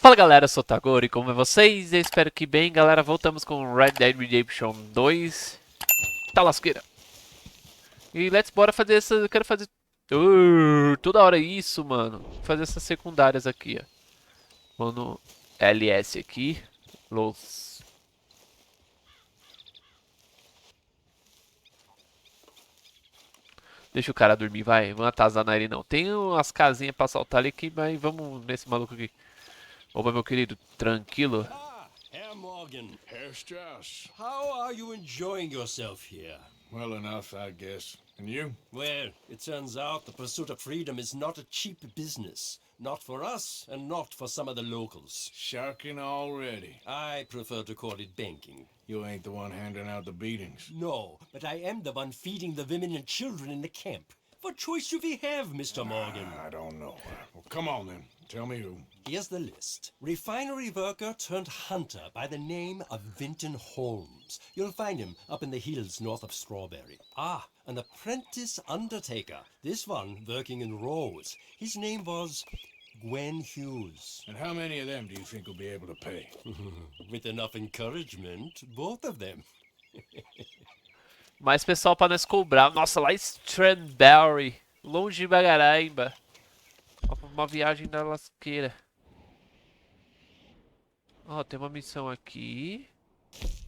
Fala galera, eu sou o Agora e como é vocês? Eu espero que bem, galera. Voltamos com Red Dead Redemption 2. Tá lasqueira. E bora fazer essa. Eu quero fazer. Toda hora isso, mano. Fazer essas secundárias aqui, ó. Vou no LS aqui. Los. Deixa o cara dormir, vai. Vamos atazanar ele não. Tem umas casinhas pra saltar ali aqui, mas vamos nesse maluco aqui. Opa, meu querido, tranquilo. Herr Morgan. Herr Strauss. How are you enjoying yourself here? Well enough, I guess. And you? Well, it turns out the pursuit of freedom is not a cheap business. Not for us, and not for some of the locals. Sharking already. I prefer to call it banking. You ain't the one handing out the beatings. No, but I am the one feeding the women and children in the camp. What choice do we have, Mr. Morgan? I don't know. Well, come on then. Tell me who. Here's the list. Refinery worker turned hunter by the name of Vinton Holmes. You'll find him up in the hills north of Strawberry. Ah, an apprentice undertaker. This one working in rows. His name was Gwen Hughes. And how many of them do you think will be able to pay? With enough encouragement, both of them. Mais pessoal pra nós cobrar. Nossa, lá em Strawberry. Longe de Bagaraimba. Uma viagem da lasqueira. Ó, tem uma missão aqui.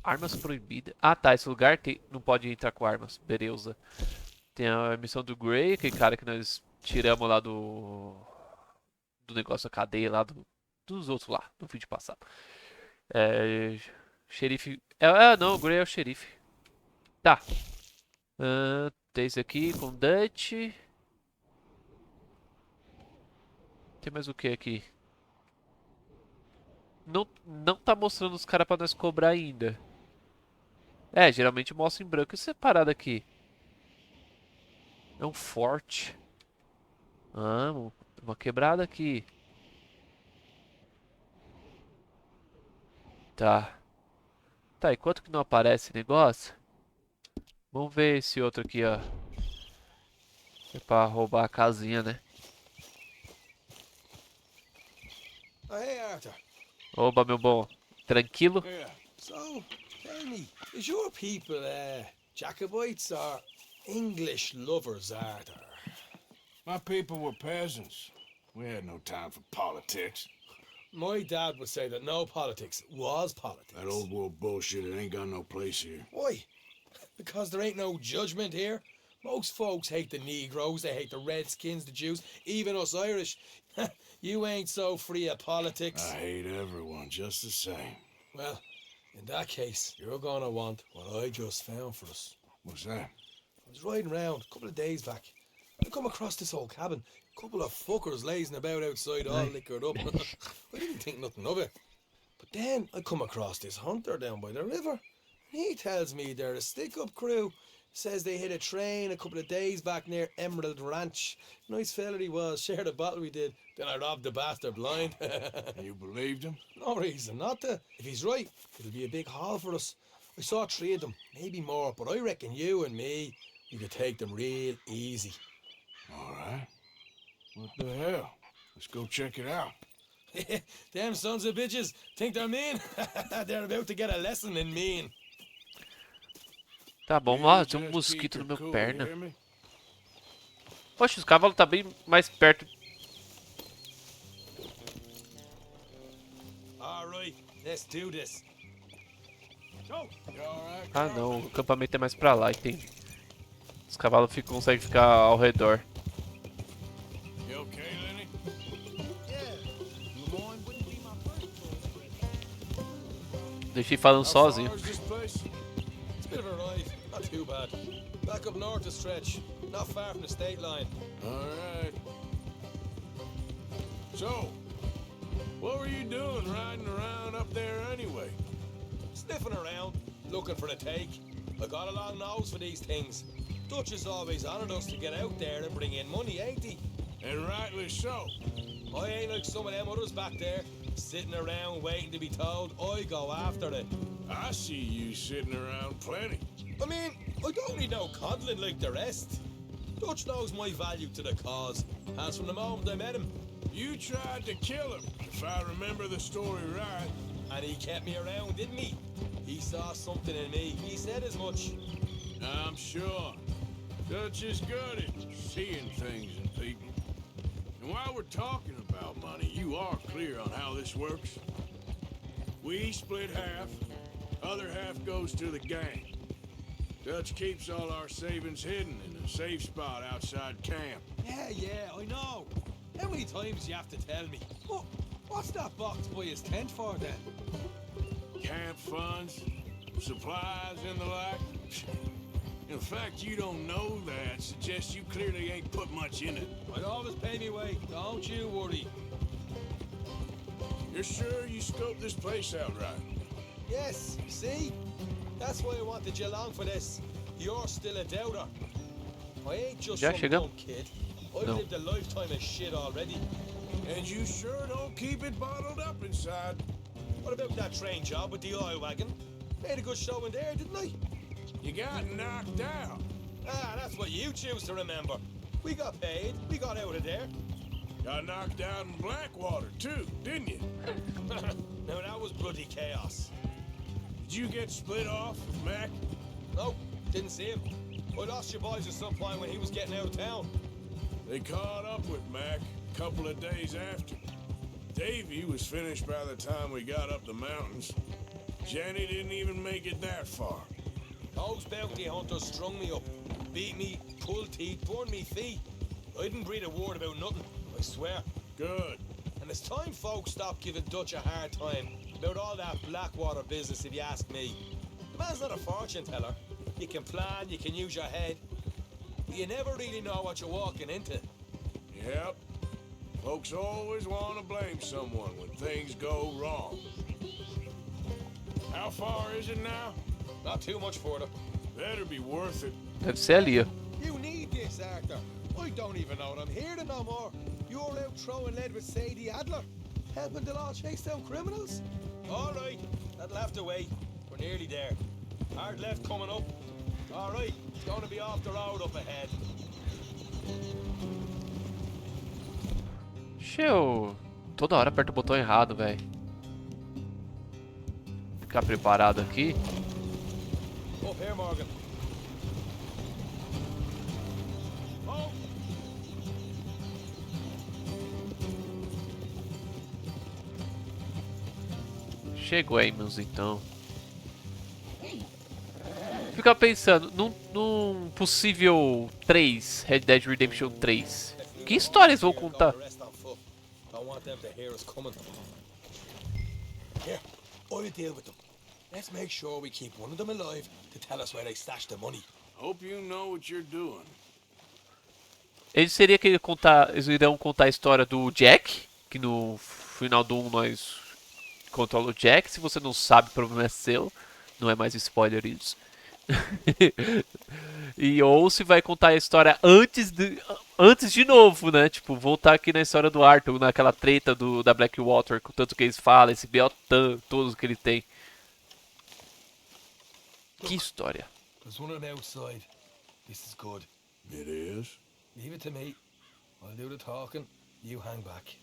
Armas proibidas. Ah, tá. Esse lugar tem... não pode entrar com armas. Beleza. Tem a missão do Grey, aquele cara que nós tiramos lá do negócio da cadeia lá dos outros lá, no vídeo passado. Xerife. Não, o Grey é o xerife. Tá. Tem esse aqui com Dutch. Tem mais o que aqui? Não tá mostrando os caras pra nós cobrar ainda. Geralmente mostra em branco. Isso é parada aqui. É um forte. Ah, uma quebrada aqui. Tá. Tá, e quanto que não aparece negócio? Vamos ver esse outro aqui, ó. É pra roubar a casinha, né? Oh, hey, Arthur. Oba, meu bom. Tranquilo? Yeah. So, tell me, is your people Jacobites or English lovers, Arthur? My people were peasants. We had no time for politics. My dad would say that no politics was politics. That old world bullshit, it ain't got no place here. Why? Because there ain't no judgment here. Most folks hate the Negroes, they hate the Redskins, the Jews, even us Irish. You ain't so free of politics. I hate everyone just the same. Well, in that case, you're gonna want what I just found for us. What's that? I was riding around a couple of days back. I come across this old cabin. A couple of fuckers lazing about outside all liquored up. I didn't think nothing of it. But then I come across this hunter down by the river. He tells me they're a stick-up crew. Says they hit a train a couple of days back near Emerald Ranch. Nice fella he was, shared a bottle we did. Then I robbed the bastard blind. And you believed him? No reason not to. If he's right, it'll be a big haul for us. I saw 3 of them, maybe more, but I reckon you and me, we could take them real easy. All right. What the hell? Let's go check it out. Them sons of bitches think they're mean. They're about to get a lesson in mean. Tá bom, ó, tem um mosquito no meu perna. Poxa, os cavalos tá bem mais perto. Alright, let's do this. Ah não, o acampamento é mais pra lá, entendi. Os cavalos conseguem ficar ao redor. You okay, Lenny? Deixei falando sozinho. It's a bit of a ride, not too bad. Back up north a stretch, not far from the state line. All right. So, what were you doing riding around up there anyway? Sniffing around, looking for the take. I got a long nose for these things. Dutch has always honoured us to get out there and bring in money, ain't he? And rightly so. I ain't like some of them others back there, sitting around waiting to be told. I go after it. I see you sitting around plenty. I mean, I don't need no coddling like the rest. Dutch knows my value to the cause, as from the moment I met him. You tried to kill him, if I remember the story right. And he kept me around, didn't he? He saw something in me. He said as much. I'm sure. Dutch is good at seeing things in people. And while we're talking about money, you are clear on how this works? We split half, other half goes to the gang. Dutch keeps all our savings hidden in a safe spot outside camp. Yeah, I know. How many times do you have to tell me? What's that box by his tent for then? Camp funds, supplies, and the like. In fact, you don't know that suggests you clearly ain't put much in it. I'd always pay me way. Don't you worry. You're sure you scoped this place out right? Yes, see? That's why I wanted you along for this. You're still a doubter. I ain't just Já some chegamos? dumb kid. I've No. lived a lifetime of shit already. And you sure don't keep it bottled up inside. What about that train job with the oil wagon? Made a good show in there, didn't I? You got knocked out. Ah, that's what you choose to remember. We got paid. We got out of there. Got knocked out in Blackwater, too, didn't you? Now that was bloody chaos. Did you get split off with Mac? Nope, didn't see him. I lost your boys at some point when he was getting out of town. They caught up with Mac a couple of days after. Davy was finished by the time we got up the mountains. Jenny didn't even make it that far. Those bounty hunters strung me up, beat me, pulled teeth, burned me feet. I didn't breathe a word about nothing, I swear. Good. And it's time folks stopped giving Dutch a hard time about all that Blackwater business, if you ask me. The man's not a fortune teller. You can plan, you can use your head, but you never really know what you're walking into. Yep. Folks always want to blame someone when things go wrong. How far is it now? Not too much further. Better be worth it. Deve ser ali, ó. You need this, Arthur. I don't even know that I'm here to no more. You're out throwing lead with Sadie Adler, helping the law chase down criminals. All right, that'll have to wait. We're nearly there. Hard left coming up. All right, it's going to be off the road up ahead. Eu toda hora aperto o botão errado, velho. Ficar preparado aqui. Up here, Morgan. Oh. Chegou aí, meus então. Ficar pensando num possível 3, Red Dead Redemption 3. Que histórias vão contar? Don't want them to hear us coming. Here, I'll deal with them. Let's make sure we keep one of them alive to tell us where they stashed the money. Hope you know what you're doing. Ele seria que eles irão contar a história do Jack, que no final do 1 nós controla o Jack. Se você não sabe, o problema é seu. Não é mais spoiler isso. E ou se vai contar a história antes de novo, né? Tipo, voltar aqui na história do Arthur, naquela treta da Blackwater, com tanto que eles falam, esse B.O. todo que ele tem. Que história. There's one on the outside. This is good. It is? Leave it to me. I'll do the talking. You hang back.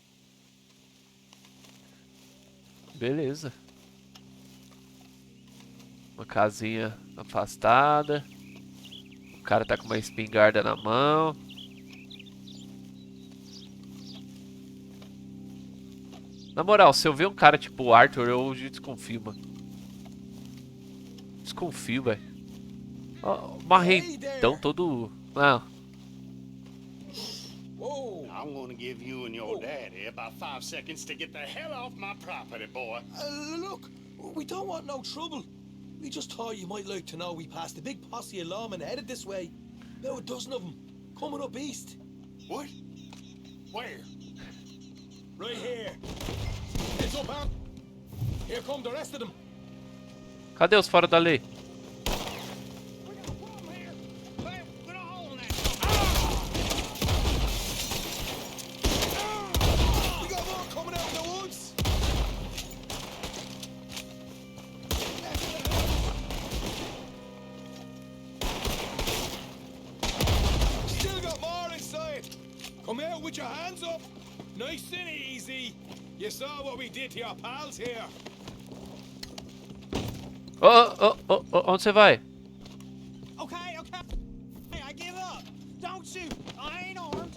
Beleza. Uma casinha afastada. O cara tá com uma espingarda na mão. Na moral, se eu ver um cara tipo o Arthur, eu desconfio, mano. Desconfio, velho. Ó, marrentão todo... Ah, Whoa! I'm gonna give you and your daddy about 5 seconds to get the hell off my property, boy. Look, we don't want no trouble. We just thought you might like to know we passed a big posse of lawmen headed this way. About a dozen of them, coming up east. What? Where? Right here. It's up, man. Here come the rest of them. cadê os fora da lei? We got a problem here. Put a hole in that. We got more coming out of the woods. Still got more inside. Come out with your hands up. Nice and easy. You saw what we did to your pals here. Onde você vai? Okay. Hey, I give up. Don't shoot. I ain't armed.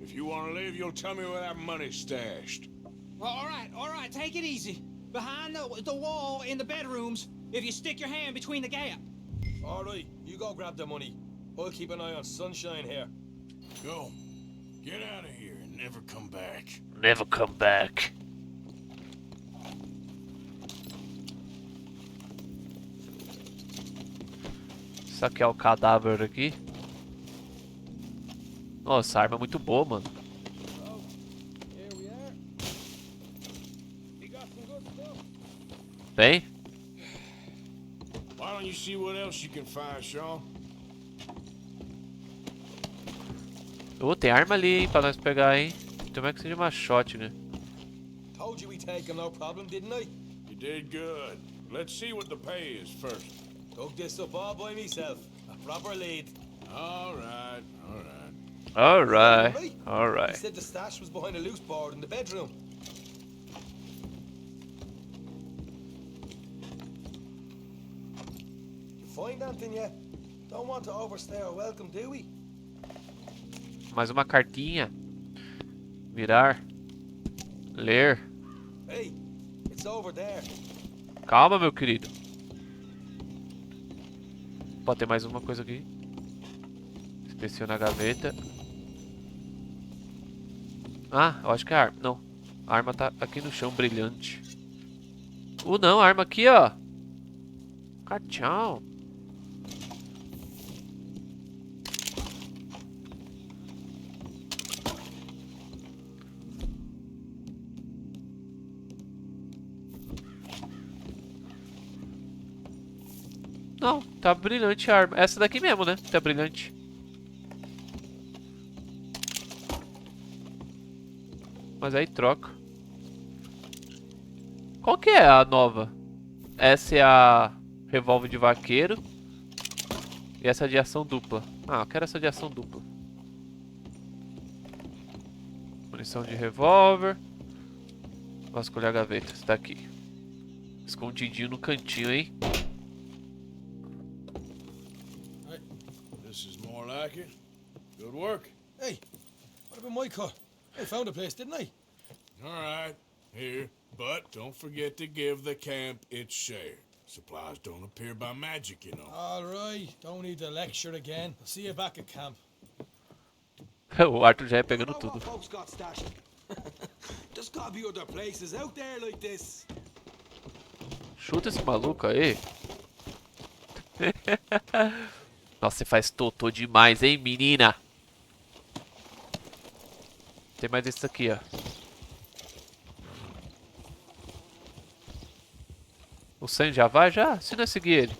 If you want to live, you'll tell me where that money's stashed. Well, all right. Take it easy. Behind the wall in the bedrooms. If you stick your hand between the gap. All right, you go grab the money. I'll keep an eye on Sunshine here. Go. Get out of here and never come back. Never come back. Saquear o cadáver aqui. Nossa, a arma é muito boa, mano. Here we are. We got some good stuff. Bem? Why don't you see what else you can find, Sean? Tem arma ali, hein, pra nós pegar, hein. Tomara que seja uma shotgun. Told you we take him no problem, didn't I? You did good. Let's see what the pay is first. Dug this up all by myself. A proper lead. All right. He Alright. said the stash was behind a loose board in the bedroom. You find anything yet? Don't want to overstay our welcome, do we? Mais uma cartinha. Virar. Ler. Hey, it's over there. Calma, meu querido. Pode ter mais uma coisa aqui. Inspeciona a gaveta. Ah, eu acho que é a arma. Não. A arma tá aqui no chão, brilhante. Não, a arma aqui, ó. Cachão. Não, tá brilhante a arma. Essa daqui mesmo, né? Tá brilhante. Mas aí troca. Qual que é a nova? Essa é a revólver de vaqueiro. E essa é de ação dupla. Ah, eu quero essa de ação dupla. Munição de revólver. Vasculhar a gaveta. Está aqui. Escondidinho no cantinho, hein? This is more like it. Good work. Hey, what about my cut? I found a place, didn't I? All right. Here. But don't forget to give the camp its share. Supplies don't appear by magic, you know. All right, don't need to lecture again. I'll see you back at camp. O Arthur já ia pegando tudo. What folks got stashed? There's gotta be other places out there like this. Chuta esse maluco aí. Nossa, você faz totô demais, hein, menina? Tem mais esse aqui, ó. O Sam já vai? Já? Se não seguir ele.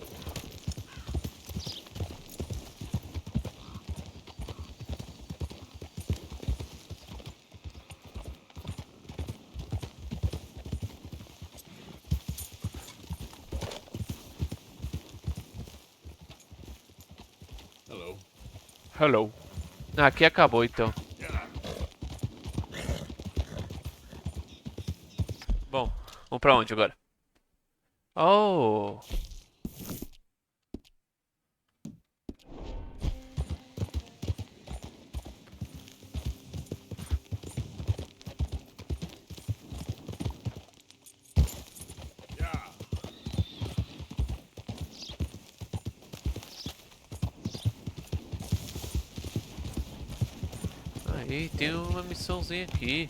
Hello. Hello. Ah, aqui acabou então. Bom, vamos pra onde agora? Oh! Yeah. Aí, tem uma missãozinha aqui.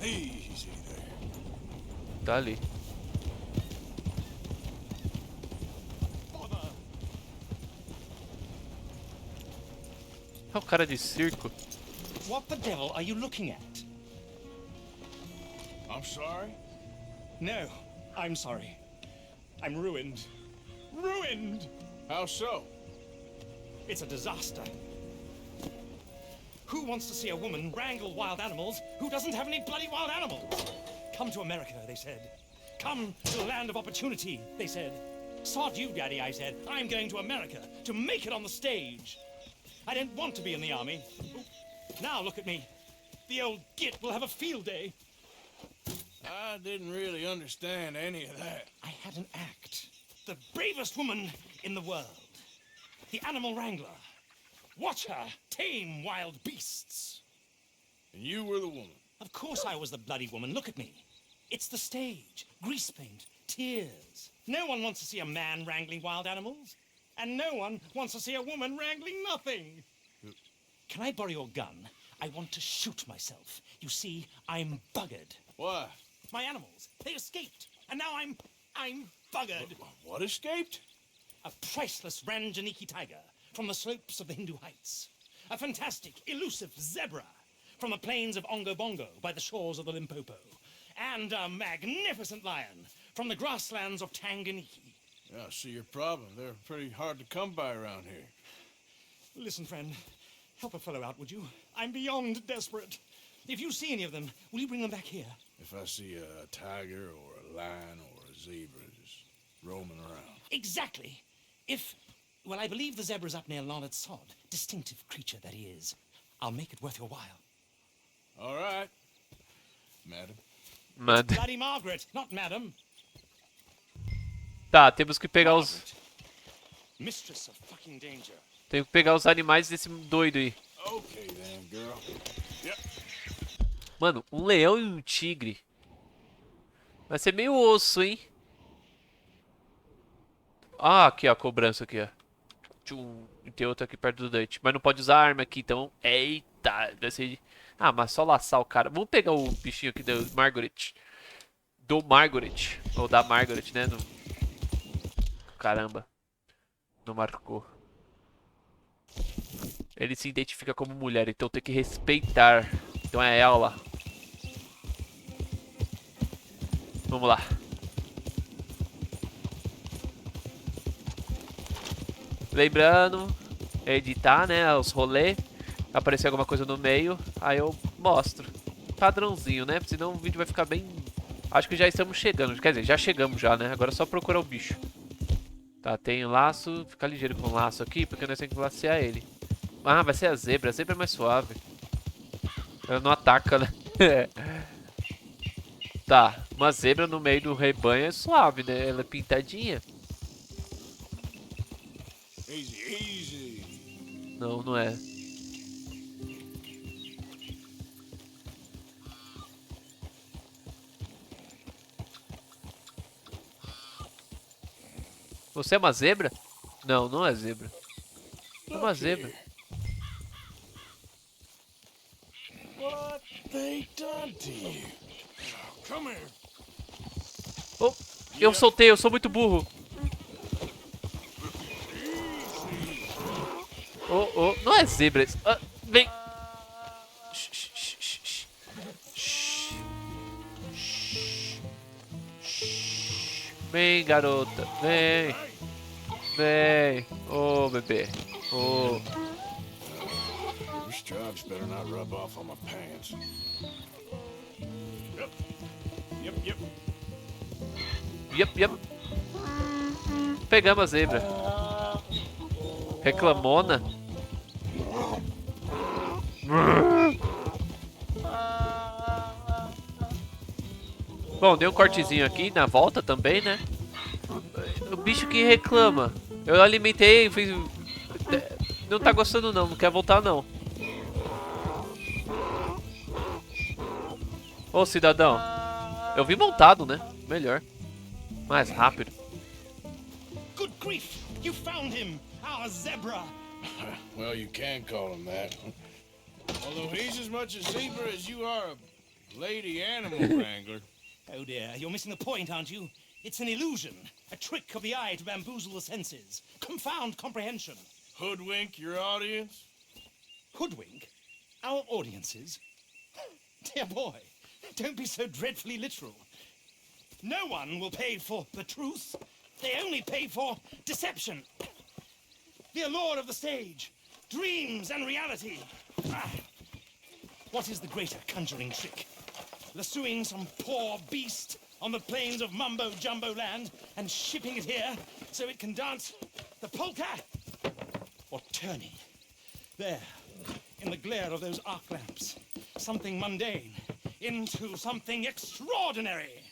Easy there. Tá ali. É o cara de circo. What the devil are you looking at? I'm sorry. No, I'm sorry. I'm ruined. Ruined! How so? It's a disaster. Who wants to see a woman wrangle wild animals who doesn't have any bloody wild animals? Come to America, they said. Come to the land of opportunity, they said. Sod you, Daddy, I said. I'm going to America to make it on the stage. I don't want to be in the army. Now look at me. The old git will have a field day. I didn't really understand any of that. I had an act. The bravest woman in the world. The animal wrangler. Watch her tame wild beasts. And you were the woman. Of course I was the bloody woman. Look at me. It's the stage. Grease paint. Tears. No one wants to see a man wrangling wild animals. And no one wants to see a woman wrangling nothing. Can I borrow your gun? I want to shoot myself. You see, I'm buggered. Why? My animals, they escaped. And now I'm buggered. What escaped? A priceless Ranjaniki tiger from the slopes of the Hindu Heights. A fantastic, elusive zebra from the plains of Ongo Bongo by the shores of the Limpopo. And a magnificent lion from the grasslands of Tanganyika. Yeah, I see your problem. They're pretty hard to come by around here. Listen, friend, help a fellow out, would you? I'm beyond desperate. If you see any of them, will you bring them back here? If I see a tiger or a lion or a zebra just roaming around. Exactly. Well, I believe the zebra's up near Larned Sod. Distinctive creature that he is. I'll make it worth your while. All right, madam. Mano. Bloody Margaret, not madam. Tá, temos que pegar os... Margaret. Mistress of fucking danger. Tem que pegar os animais desse doido aí. Okay then, girl. Yep. Mano, um leão e um tigre. Vai ser meio osso, hein? Ah, aqui ó, a cobrança aqui, ó. Tchum, e tem outra aqui perto do Dante. Mas não pode usar arma aqui, então... Eita, vai ser... Ah, mas só laçar o cara. Vamos pegar o bichinho aqui da Margaret. Do Margaret. Ou da Margaret, né? No... Caramba. Não marcou. Ele se identifica como mulher, então tem que respeitar. Então é ela. Vamos lá. Lembrando, editar, né, os rolês. Aparecer alguma coisa no meio, aí eu mostro. Padrãozinho, né? Senão o vídeo vai ficar bem... Acho que já estamos chegando. Quer dizer, já chegamos já, né? Agora é só procurar o bicho. Tá, tem laço. Fica ligeiro com o laço aqui, porque nós temos que lacear ele. Ah, vai ser a zebra. A zebra é mais suave. Ela não ataca, né? Tá, uma zebra no meio do rebanho é suave, né? Ela é pintadinha. Easy, easy. Não, não é. Você é uma zebra? Não, não é zebra. É uma zebra. What they done to you? Come here. Oh, eu soltei, eu sou muito burro. Oh, oh, não é zebra. Ah, vem. Vem, garota, vem. Vem. Oh, bebê. Oh. These drugs better not rub off on my pants. Yep. Yep, yep. Yep, yep. Pegamos a zebra. Reclamona. Bom, deu um cortezinho aqui na volta também, né? O bicho que reclama. Eu alimentei, fiz... Não tá gostando não, não quer voltar não. Ô cidadão. Eu vim montado, né? Melhor. Mais rápido. Good grief! You found him! Our zebra! Well, you can call him that. Although he's as much a zebra as you are a lady animal wrangler. Oh dear, you're missing the point, aren't you? It's an illusion. A trick of the eye to bamboozle the senses. Confound comprehension. Hoodwink your audience? Hoodwink? Our audiences? Dear boy, don't be so dreadfully literal. No one will pay for the truth. They only pay for deception. The allure of the stage. Dreams and reality. Ah. What is the greater conjuring trick? Lassoing some poor beast on the plains of Mumbo Jumbo land and shipping it here so it can dance the polka or turning. There, in the glare of those arc lamps, something mundane into something extraordinary.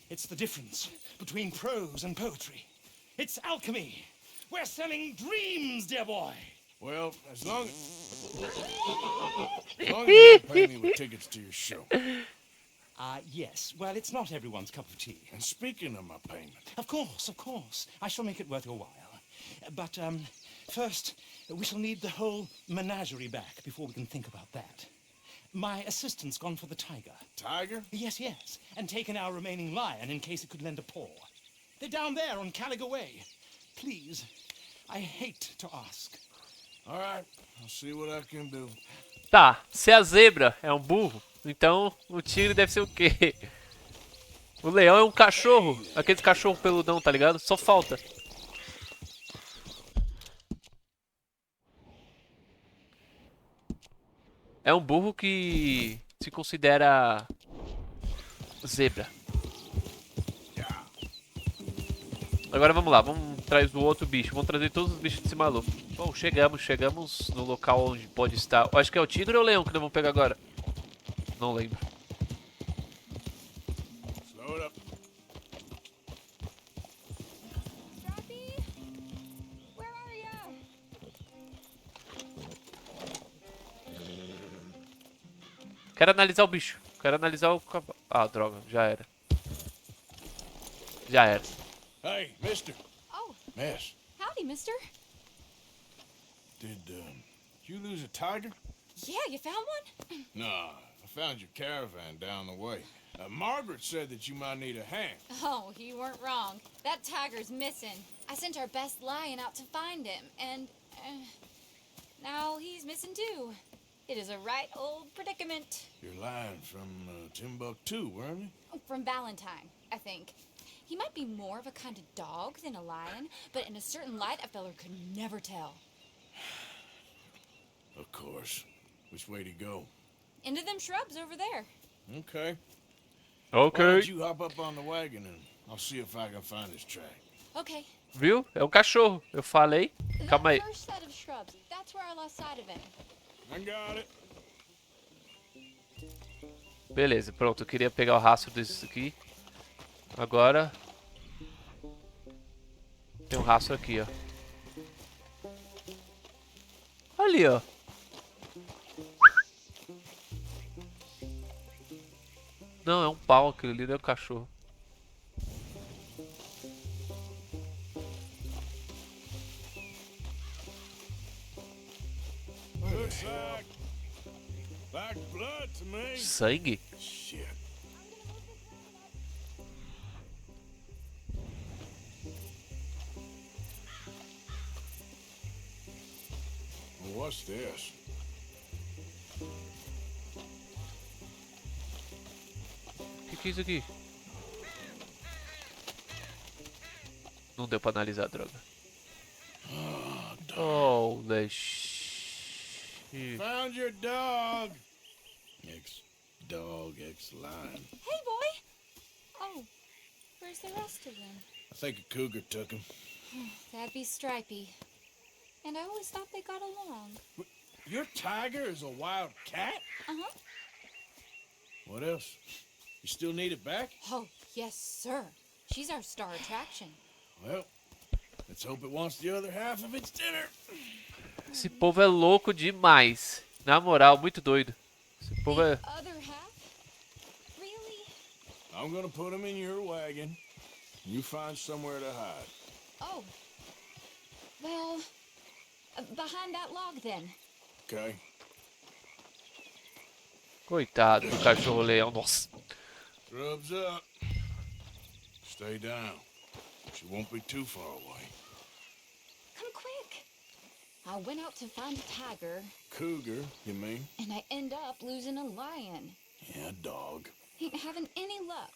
It's the difference between prose and poetry. It's alchemy. We're selling dreams, dear boy. Well, as long as you don't pay me with tickets to your show. Yes. Well, it's not everyone's cup of tea. And speaking of my payment, Of course, of course. I shall make it worth your while. But, first, we shall need the whole menagerie back before we can think about that. My assistant's gone for the tiger. Tiger? Yes, yes. And taken our remaining lion in case it could lend a paw. They're down there on Caligo Way. Please, I hate to ask. All right, I'll see what I can do. Tá, se a zebra é um burro, então o tigre deve ser o quê? O leão é um cachorro. Aqueles cachorro peludão, tá ligado? Só falta. É um burro que se considera zebra. Agora vamos lá, vamos trazer o outro bicho. Vamos trazer todos os bichos desse maluco. Bom, chegamos no local onde pode estar. Eu acho que é o tigre ou o leão que nós vamos pegar agora? Não lembro. Slow it up. Strappy, where are ya? Quero analisar o bicho. Quero analisar o cavalo. Ah, droga, já era. Já era. Hey, mister. Oh, Miss, howdy, mister. did you lose a tiger? Yeah, you found one? Nah, I found your caravan down the way. Margaret said that you might need a hand. Oh, you weren't wrong. That tiger's missing. I sent our best lion out to find him, and now he's missing too. It is a right old predicament. Your lion from Timbuktu, weren't he? From Valentine, I think. He might be more of a kind of dog than a lion, but in a certain light, a feller could never tell. Of course. Which way to go? Into them shrubs over there. Okay. Why Ok. don't you hop up on the wagon and I'll see if I can find his track. Okay. Viu? É um cachorro. Eu falei. Calma aí. That first set of shrubs, that's where I lost sight of him. I got it. Beleza, pronto. Eu queria pegar o rastro desses aqui. Agora... Tem um rastro aqui, ó. Ali, ó. Não, é um pau aquilo ali, não é um cachorro. Looks like blood to me. Sangue? Shit. What's this? O que é isso aqui? Não deu pra analisar a droga. Oh, shit. Found your dog. Ex-dog, ex-lion. Hey, boy! Oh, where's the rest of them? I think a cougar took him. That'd be Stripey. And I always thought they got along. Your tiger is a wild cat? Uh-huh. What else? You still need it back? Oh, yes, sir. She's our star attraction. Well, let's hope it wants the other half of its dinner. Esse povo é louco demais. Na moral, muito doido. Esse povo é... Other half? Really? I'm gonna put him in your wagon. You find somewhere to hide. Oh. Well, behind that log, then. Okay? Coitado do cachorro-leão. Nossa. Rubs up. Stay down. She won't be too far away. Come quick. I went out to find a tiger, Cougar, you mean? and I end up losing a lion. Yeah, dog. Ain't having any luck.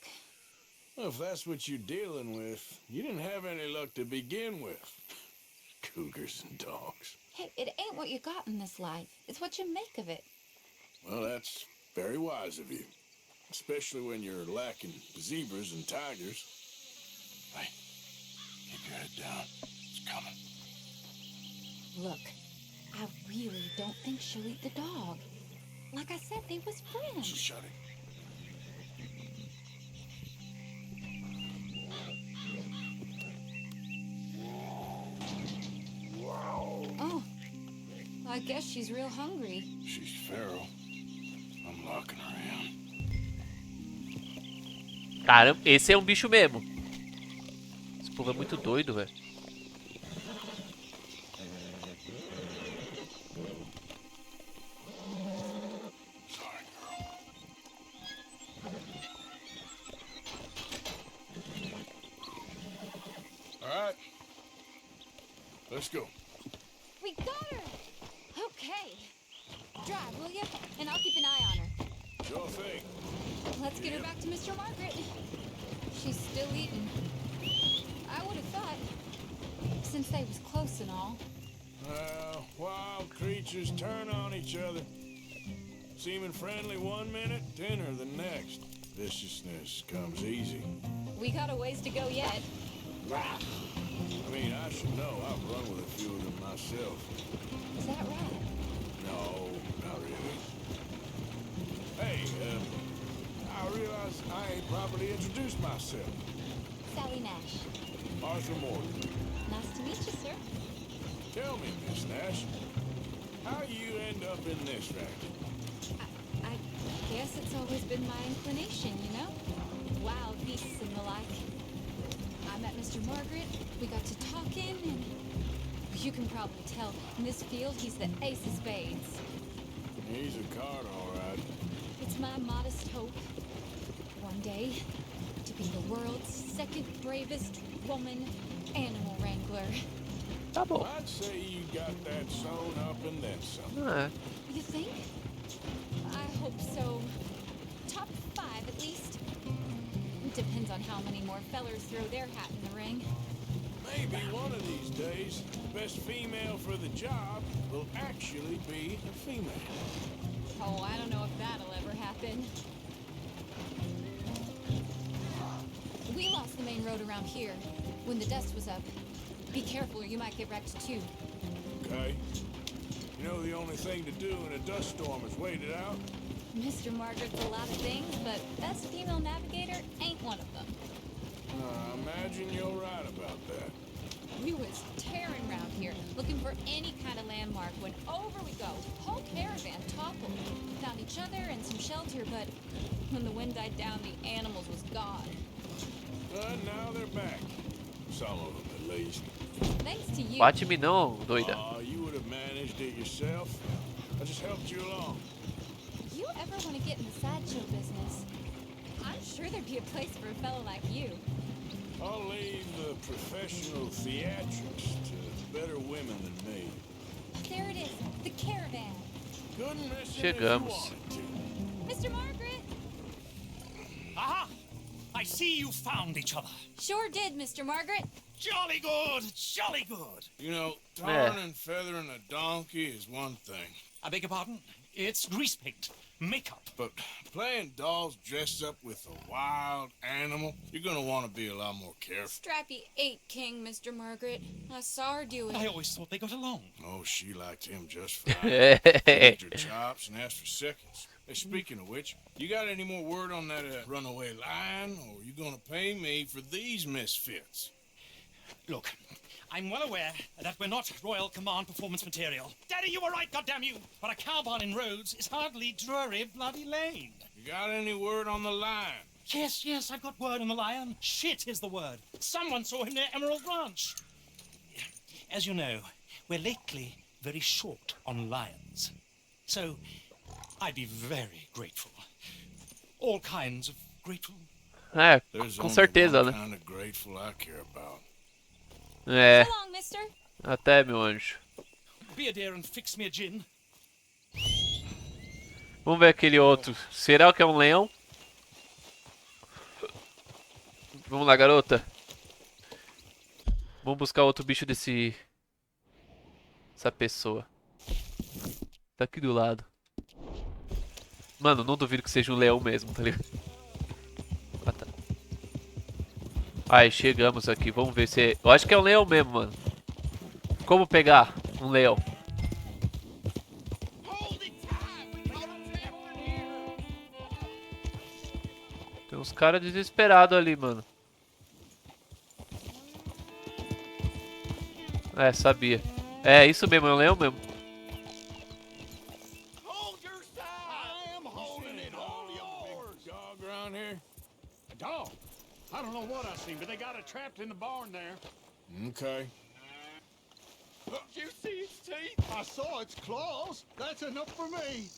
Well, if that's what you're dealing with, you didn't have any luck to begin with. Cougars and dogs. Hey, it ain't what you got in this life. It's what you make of it. Well, that's very wise of you. Especially when you're lacking zebras and tigers. Hey, Keep your head down. It's coming. Look, I really don't think she'll eat the dog. Like I said, they was friends. Shut it. Oh, I guess she's real hungry. She's feral. I'm locking her in. Caramba, esse é um bicho mesmo. Esse povo é muito doido, velho. Sorry, girl. All right. Let's go. We got her! Okay. Drive, will ya? And I'll keep an eye on her. Sure thing. Let's get her back to Mr. Margaret. She's still eating. I would have thought, since they was close and all. Wild creatures turn on each other. Seeming friendly one minute, dinner the next. Viciousness comes easy. We got a ways to go yet. I mean, I should know. I've run with a few of them myself. Is that right? No, not really. Hey, I realize I ain't properly introduced myself. Sally Nash. Arthur Morgan. Nice to meet you, sir. Tell me, Miss Nash, how you end up in this racket? I guess it's always been my inclination, you know? Wild beasts and the like. I met Mr. Margaret, we got to talking, and you can probably tell, in this field, he's the ace of spades. He's a card, all right. It's my modest hope, one day, to be the world's second bravest woman animal wrangler. Tá bom. I'd say you got that sewn up and then some. Ah, You think? I hope so. Top 5, at least. Depends on how many more fellers throw their hat in the ring. Maybe one of these days, the best female for the job will actually be a female. Oh, I don't know if that'll ever happen. We lost the main road around here when the dust was up. Be careful or you might get wrecked too. Okay? You know the only thing to do in a dust storm is wait it out? Mr. Margaret's a lot of things, but best female navigator ain't one of them. I imagine you're right about that. We was tearing around here, looking for any kind of landmark when over we go. Whole caravan toppled. Found each other and some shelter, but when the wind died down, the animals was gone. But now they're back. Some of them, at least. Thanks to you. bate-me não, doida. You would have managed it yourself. I just helped you along. You ever want to get in the sideshow business? I'm sure there'd be a place for a fellow like you. I'll leave the professional theatrics to better women than me. There it is, the caravan. Couldn't miss it if you Chegamos. wanted to. Mr. Margaret? Aha! I see you found each other. Sure did, Mr. Margaret. Jolly good, jolly good. You know, tarring and feathering a donkey is one thing. I beg your pardon? It's grease paint, makeup. But playing dolls dressed up with a wild animal, you're gonna want to be a lot more careful. Strappy ain't king, Mr. Margaret. I saw her do it. I always thought they got along. Oh, she liked him just fine. Licked her chops and asked for seconds. Hey, speaking of which, you got any more word on that runaway lion, or you gonna pay me for these misfits? Look, I'm well aware that we're not Royal Command performance material. Daddy, you were right, goddamn you! But a cow barn in Rhodes is hardly Drury Bloody Lane. You got any word on the lion? Yes, I've got word on the lion. Shit is the word. Someone saw him near Emerald Ranch. As you know, we're lately very short on lions. So, I'd be very grateful. All kinds of grateful. É, There's com only certeza, one né? kind of grateful I care about. É, So long, mister. até, meu anjo. Be a dear and fix me a gin. Vamos ver aquele outro. Será que é um leão? Vamos lá, garota. Vamos buscar outro bicho desse... Essa pessoa. Tá aqui do lado. Mano, não duvido que seja um leão mesmo, tá ligado? Ah, tá. Aí, chegamos aqui. Vamos ver se... Eu acho que é um leão mesmo, mano. Como pegar um leão? Tem uns caras desesperados ali, mano. É, sabia. É, isso mesmo, é um leão mesmo. Dog? I don't know what I seen, but they got it trapped in the barn there. Okay. Did you see its teeth? I saw its claws. That's enough for me.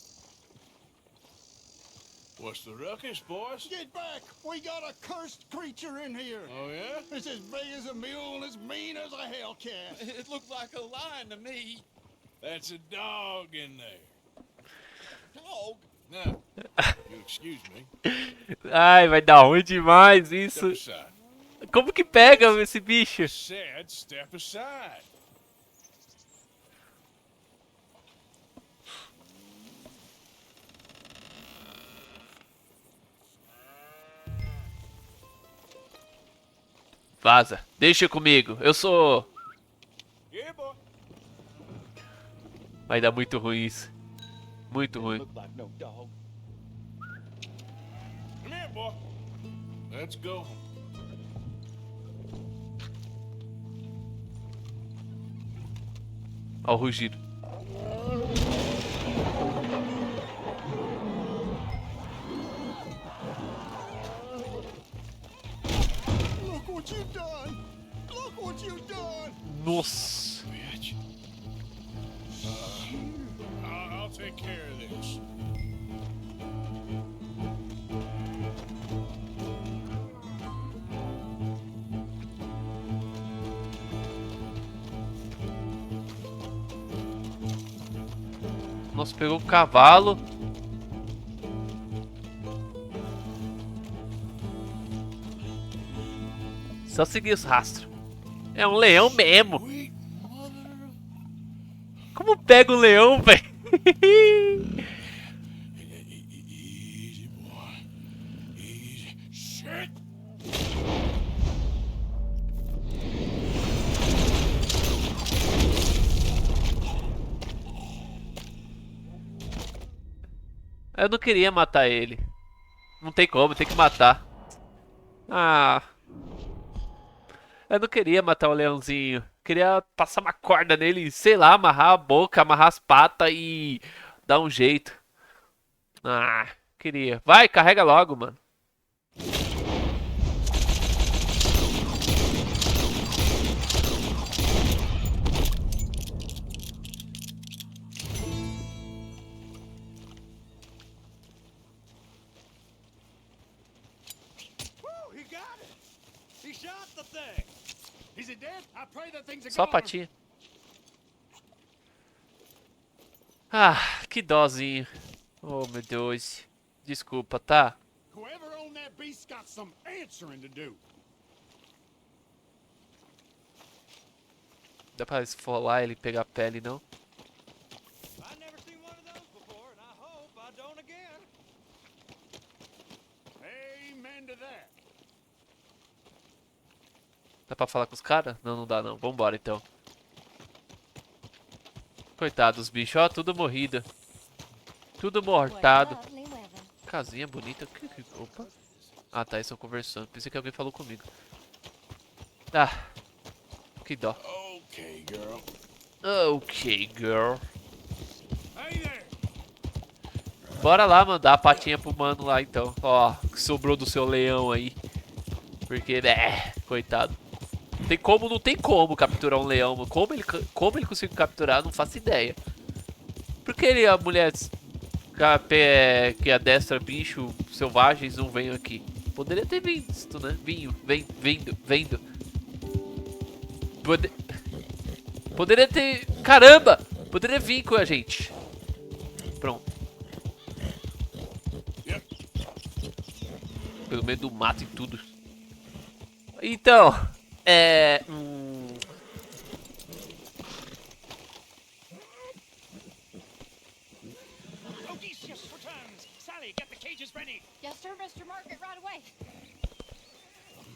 What's the ruckus, boys? Get back! We got a cursed creature in here. Oh, yeah? It's as big as a mule and as mean as a hellcat. It looked like a lion to me. That's a dog in there. Dog? Now, you excuse me. Ai, vai dar ruim demais Step isso. aside. Como que pega esse bicho? Said step aside. Vaza. Deixa comigo. Eu sou... Yeah, boy. Vai dar muito ruim isso. Muito ruim. Look like no dog. Come here, boy. Let's go. Ó o rugido. Look what you've done! Look what you've done! Nossa. Bitch. I'll take care of this. Nossa, pegou um cavalo. Só seguir os rastros. É um leão mesmo. Sweet mother. Como pega um leão, velho? Easy, boy. Easy. Shit. Eu não queria matar ele. Não tem como, tem que matar. Ah. Eu não queria matar o leãozinho. Queria passar uma corda nele, sei lá, amarrar a boca, amarrar as patas e dar um jeito. Ah, queria. Vai, carrega logo, mano. Woo, he got it! He shot the thing! Is it dead? I pray that thing's a Só a goner. patinha. Ah, que dózinho. Oh, meu Deus. Desculpa, tá? Whoever owned that beast's got some answering to do. Dá pra esfolar ele e pegar a pele, não? I've never seen one of those before, and I hope I don't again. Amen to that. Dá pra falar com os caras? Não, não dá não. Vambora então. Coitado dos bichos, ó, tudo morrido. Tudo mortado. Casinha bonita. Opa. Ah, tá, eles estão conversando. Pensei que alguém falou comigo. Ah, que dó. Okay, girl. Ok, girl. Hey there! Bora lá mandar a patinha pro mano lá então. Ó, que sobrou do seu leão aí. Porque, coitado. Tem como, não tem como capturar um leão. Como ele conseguiu capturar, não faço ideia. Porque ele, a mulher que adestra bicho selvagens não veio aqui. Poderia ter visto, né? Vendo. Poderia ter... Caramba! Poderia vir com a gente. Pronto. Pelo meio do mato e tudo. Então... Odysseus returns. Sally, get the cages ready. Yes, sir, Mr. Margaret, right away.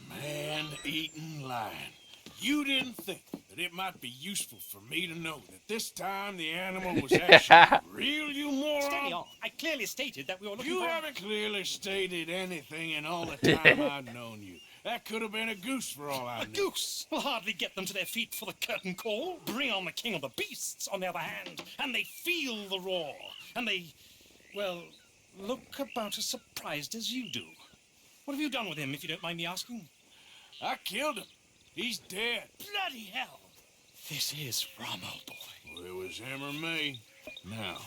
Man-eating lion. You didn't think that it might be useful for me to know that this time the animal was actually real, you moron? Steady on. I clearly stated that we were looking You for... haven't clearly stated anything in all the time I've known you. That could have been a goose for all I A knew. goose will hardly get them to their feet for the curtain call. Bring on the king of the beasts, on the other hand, and they feel the roar. And they, well, look about as surprised as you do. What have you done with him, if you don't mind me asking? I killed him. He's dead. Bloody hell! This is rum, old boy. Well, it was him or me. Now,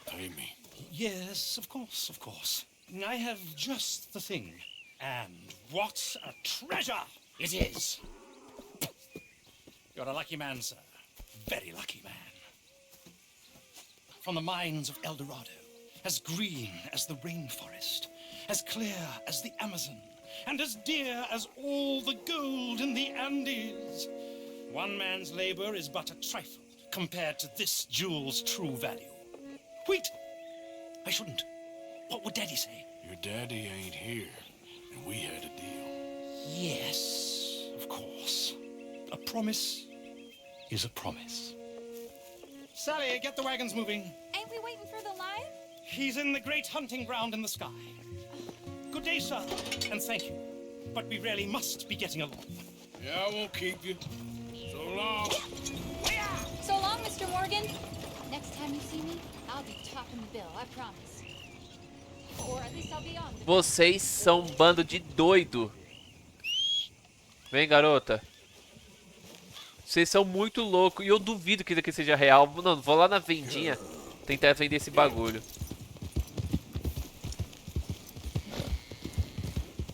pay me. Yes, of course, of course. I have just the thing. And what a treasure it is! You're a lucky man, sir. Very lucky man. From the mines of El Dorado, as green as the rainforest, as clear as the Amazon, and as dear as all the gold in the Andes. One man's labor is but a trifle compared to this jewel's true value. Wait! I shouldn't. What would Daddy say? Your daddy ain't here, and we had a deal. Yes, of course. A promise is a promise. Sally, get the wagons moving. Ain't we waiting for the lion? He's in the great hunting ground in the sky. Good day, sir, and thank you. But we really must be getting along. Yeah, I won't keep you. So long. So long, Mr. Morgan. Next time you see me, I'll be topping the bill, I promise. Or at least I'll be on the bill. Vocês são um bando de doido. Vem, garota. Vocês são muito loucos. E eu duvido que isso aqui seja real. Não, vou lá na vendinha tentar vender esse bagulho.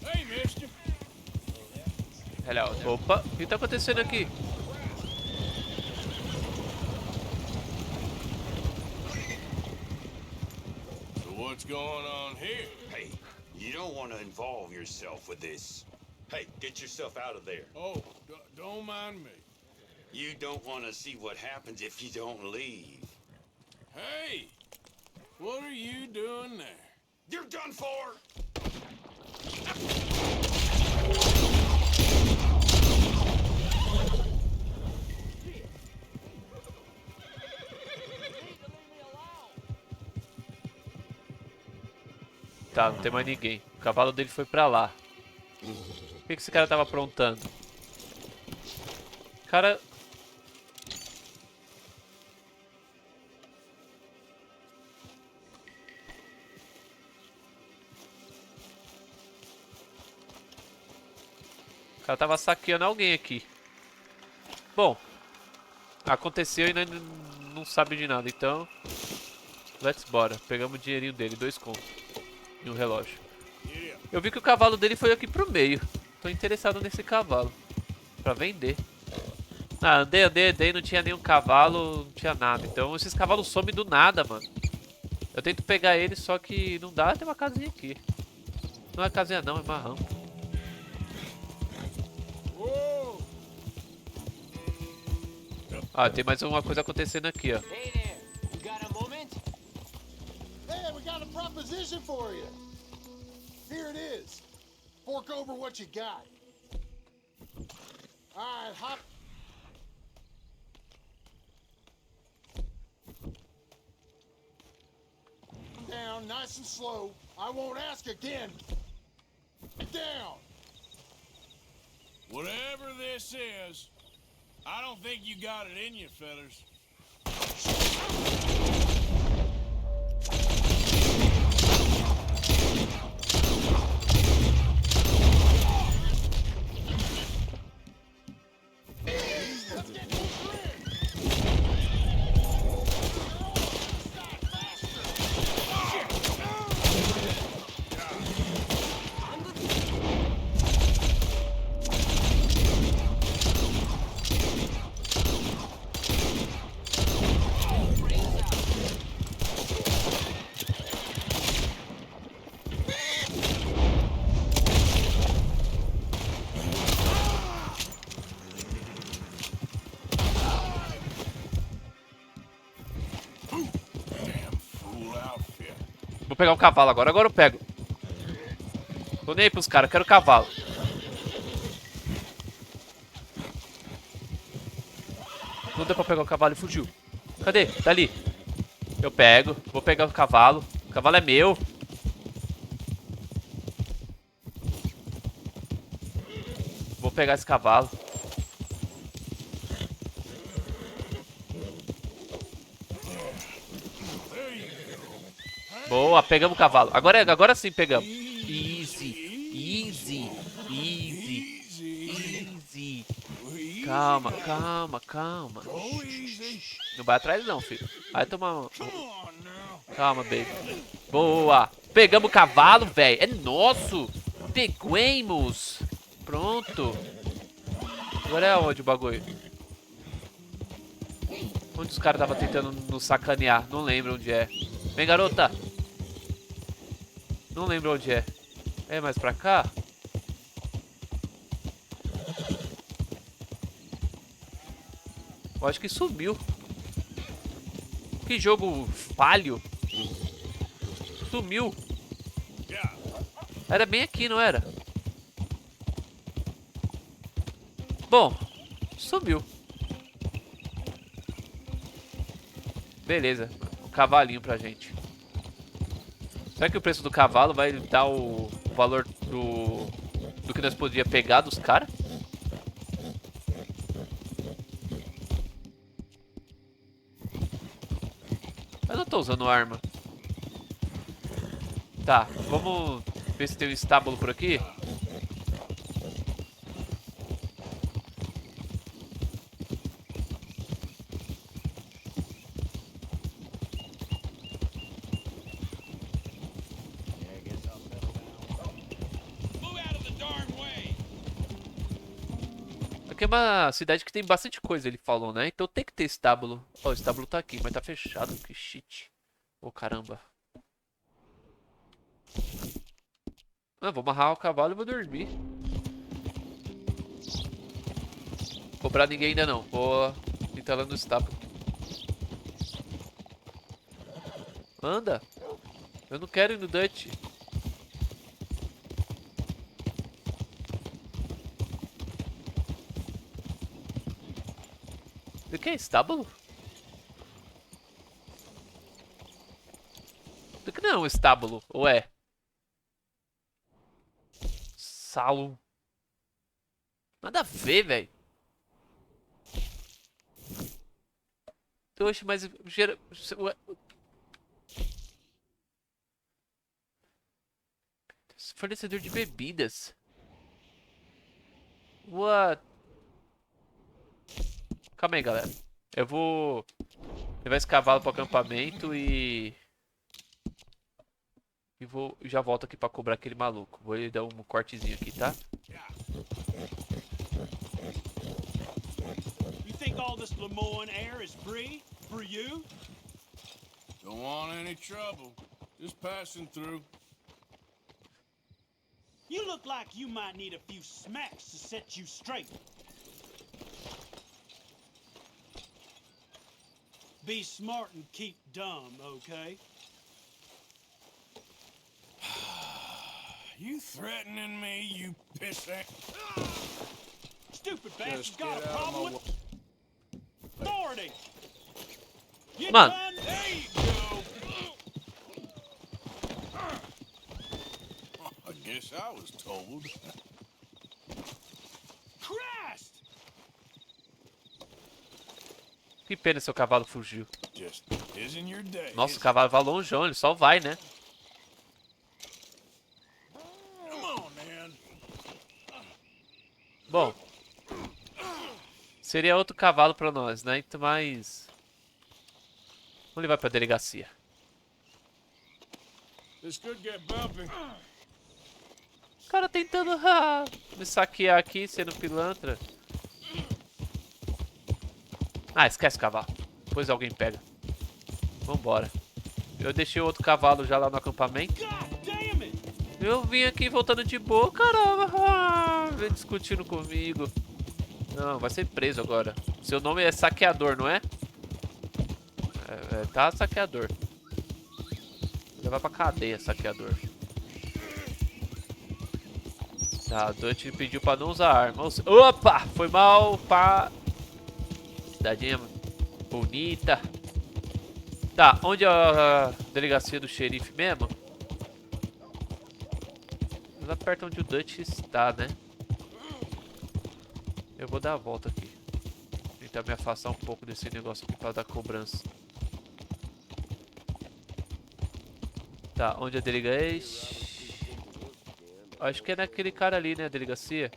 Hey, mister. Hello. Opa, o que tá acontecendo aqui? So what's going on here? Hey, you don't want to involve yourself with this. Hey, get yourself out of there. Oh, don't mind me. You don't want to see what happens if you don't leave. Hey, what are you doing there? You're done for! Tá, não tem mais ninguém. O cavalo dele foi pra lá. O que esse cara tava aprontando? Cara... O cara tava saqueando alguém aqui. Bom, aconteceu e ainda não sabe de nada, então... Let's bora. Pegamos o dinheirinho dele, 2 contos. E um relógio. Eu vi que o cavalo dele foi aqui pro meio. Tô interessado nesse cavalo. Pra vender. Ah, andei, não tinha nenhum cavalo, não tinha nada. Então esses cavalos somem do nada, mano. Eu tento pegar eles, só que não dá. Tem uma casinha aqui. Não é casinha não, é marrão. Ah, tem mais uma coisa acontecendo aqui, ó. Hey there, you got a moment? Hey, we got a proposition for you. Here it is. Fork over what you got. All right, hop. Down, nice and slow. I won't ask again. Down. Whatever this is, I don't think you got it in you, fellas. Vou pegar um cavalo agora. Agora eu pego. Tô nem aí pros caras, quero cavalo. Não deu pra pegar o cavalo e fugiu. Cadê? Tá ali. Eu pego. Vou pegar o cavalo. O cavalo é meu. Vou pegar esse cavalo. Boa, pegamos o cavalo. Agora sim pegamos. Easy, easy, easy, easy. Calma, calma, calma. Não vai atrás não, filho. Vai tomar... Calma, baby. Boa. Pegamos o cavalo, velho. É nosso. Pegamos. Pronto. Agora é onde o bagulho? Onde os caras estavam tentando nos sacanear? Não lembro onde é. Vem, garota. Não lembro onde é. É mais pra cá? Eu acho que sumiu. Que jogo falho. Sumiu. Era bem aqui, não era? Bom, sumiu. Beleza. Um cavalinho pra gente. Será que o preço do cavalo vai dar o valor do que nós podíamos pegar dos caras? Eu não tô usando arma. Tá, vamos ver se tem um estábulo por aqui. Aqui é uma cidade que tem bastante coisa, ele falou, né? Então tem que ter estábulo. Ó, o estábulo tá aqui, mas tá fechado. Que shit. Ô, caramba. Ah, vou amarrar o cavalo e vou dormir. Cobrar ninguém ainda não. Vou tentar lá no estábulo. Anda. Eu não quero ir no Dutch. O que é estábulo? Do que não é um estábulo? Ou é? Salão. Nada a ver, velho. Oxe, mas... Fornecedor de bebidas. What? Calma aí, galera. Eu vou levar esse cavalo pro acampamento e já volto aqui pra cobrar aquele maluco. Vou dar um cortezinho aqui, tá? You think all this Lemoyne air is free for you? Don't want any trouble. Just passing through. You look like you might need a few smacks to set you straight. Be smart and keep dumb, okay? You threatening me, you pissant? Stupid bastard got a problem with authority. You Come on. done? There you go. I guess I was told. Christ! Que pena seu cavalo fugiu. Just isn't your day. Nossa, o cavalo vai longeão, ele só vai, né? Come on, man. Bom. Seria outro cavalo pra nós, né? Então, mas... Vamos levar pra delegacia. This could get bumpy. O cara tentando me saquear aqui, sendo pilantra. Ah, esquece o cavalo. Depois alguém pega. Vambora. Eu deixei o outro cavalo já lá no acampamento. Eu vim aqui voltando de boa, caramba. Vem discutindo comigo. Não, vai ser preso agora. Seu nome é saqueador, não é? Tá, saqueador. Vou levar pra cadeia, saqueador. Tá, o Dutch pediu pra não usar arma. Opa! Foi mal pra... Cidadinha, mano. Bonita. Tá, onde é a delegacia do xerife mesmo? Lá perto onde o Dutch está, né? Eu vou dar a volta aqui. Tentar me afastar um pouco desse negócio aqui para dar cobrança. Tá, onde a delegacia? Acho que é naquele cara ali, né? A delegacia.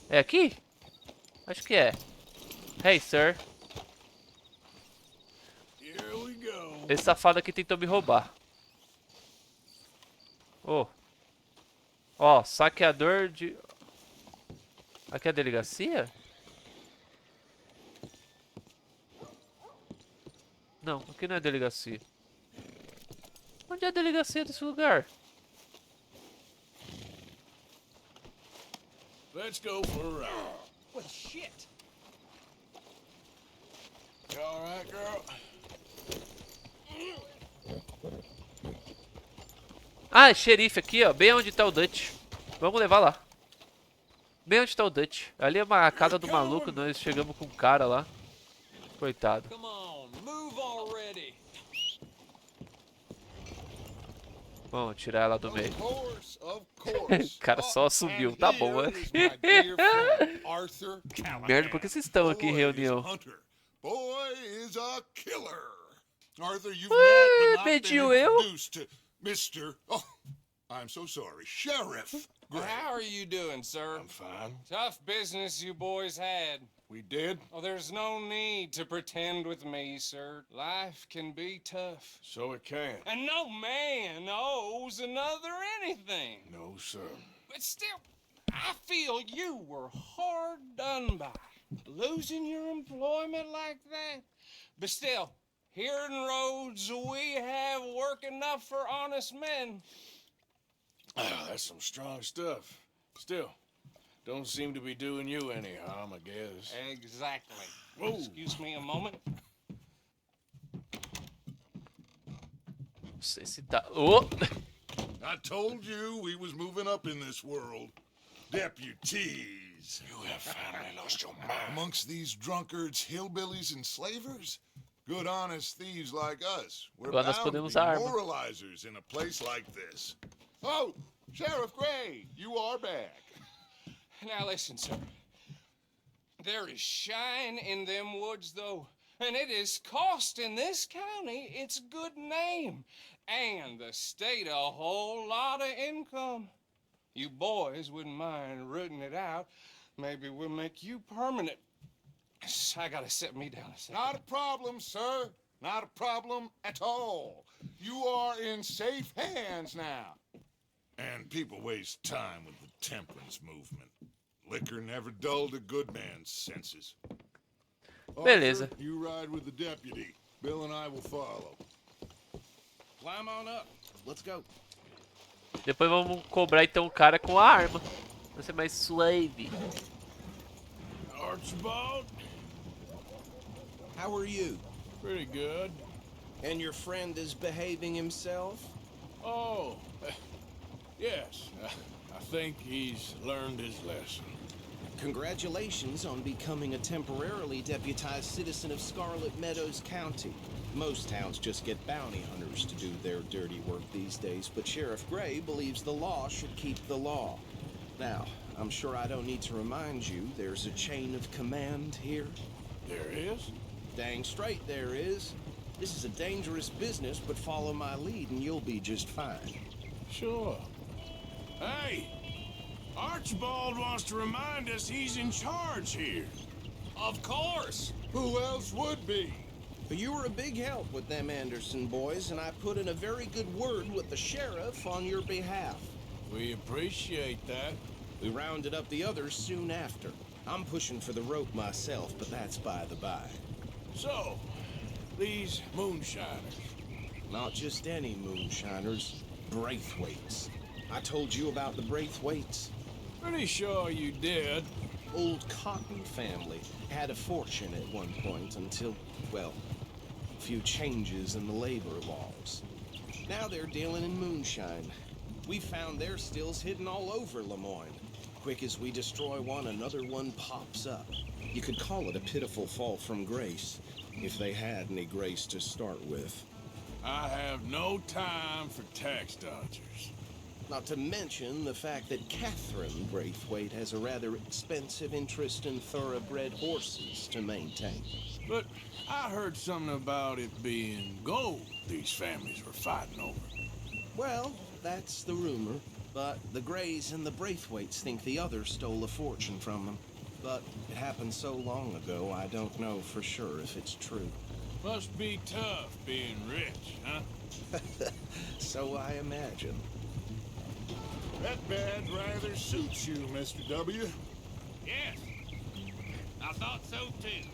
É aqui? Acho que é. Hey, sir. Esse safado aqui tentou me roubar. Oh. Ó, saqueador de... Aqui é a delegacia? Não, aqui não é delegacia. Onde é a delegacia desse lugar? Let's go for a ride. Well, shit. You all right, girl? Ah, é xerife aqui, ó. Bem onde tá o Dutch. Vamos levar lá. Bem onde tá o Dutch. Ali é a casa do maluco. Nós chegamos com um cara lá. Coitado. Come on, move already. Vamos tirar ela do meio. Of course. O cara só subiu. Tá bom, né? Merda, por que vocês estão aqui em reunião? Boy is a killer. Arthur, you've met but not been introduced to Mr. Oh, I'm so sorry, Sheriff Gray. How are you doing, sir? I'm fine. Tough business you boys had. We did? Oh, there's no need to pretend with me, sir. Life can be tough. So it can. And no man owes another anything. No, sir. But still, I feel you were hard done by. Losing your employment like that. But still, here in Rhodes, we have work enough for honest men. Ah, that's some strong stuff. Still, don't seem to be doing you any harm, I guess. Exactly. Whoa. Excuse me a moment. Não sei se tá... Oh! I told you we was moving up in this world. Deputies. You have finally lost your mind. Amongst these drunkards, hillbillies, and slavers? Good honest thieves like us. We're Agora nós bound to be podemos arma. moralizers in a place like this. Oh, Sheriff Gray, you are back. Now listen, sir. There is shine in them woods, though, and it is costing this county its good name, and the state a whole lot of income. You boys wouldn't mind rooting it out. Maybe we'll make you permanent. I gotta sit me down a second. Not a problem, sir. Not a problem at all. You are in safe hands now. And people waste time with the temperance movement. Liquor never dulled a good man's senses. Beleza. Arthur, you ride with the deputy. Bill and I will follow. Climb on up. Let's go. Depois vamos cobrar então o cara com a arma. Vai ser mais suave. Archibald? How are you? Pretty good. And your friend is behaving himself? Oh, yes. I think he's learned his lesson. Congratulations on becoming a temporarily deputized citizen of Scarlet Meadows County. Most towns just get bounty hunters to do their dirty work these days, but Sheriff Gray believes the law should keep the law. Now, I'm sure I don't need to remind you there's a chain of command here. There is? Dang straight there is. This is a dangerous business, but follow my lead and you'll be just fine. Sure. Hey! Archibald wants to remind us he's in charge here. Of course. Who else would be? But you were a big help with them Anderson boys, and I put in a very good word with the sheriff on your behalf. We appreciate that. We rounded up the others soon after. I'm pushing for the rope myself, but that's by the by. So, these moonshiners. Not just any moonshiners, Braithwaites. I told you about the Braithwaites. Pretty sure you did. Old Cotton family had a fortune at one point until, well, a few changes in the labor laws. Now they're dealing in moonshine. We found their stills hidden all over Lemoyne. Quick as we destroy one, another one pops up. You could call it a pitiful fall from grace, if they had any grace to start with. I have no time for tax dodgers. Not to mention the fact that Catherine Braithwaite has a rather expensive interest in thoroughbred horses to maintain. But I heard something about it being gold these families were fighting over. Well, that's the rumor. But the Greys and the Braithwaites think the others stole a fortune from them. But it happened so long ago, I don't know for sure if it's true. Must be tough being rich, huh? So I imagine. That badge rather suits you, Mr. W. Yes, I thought so too.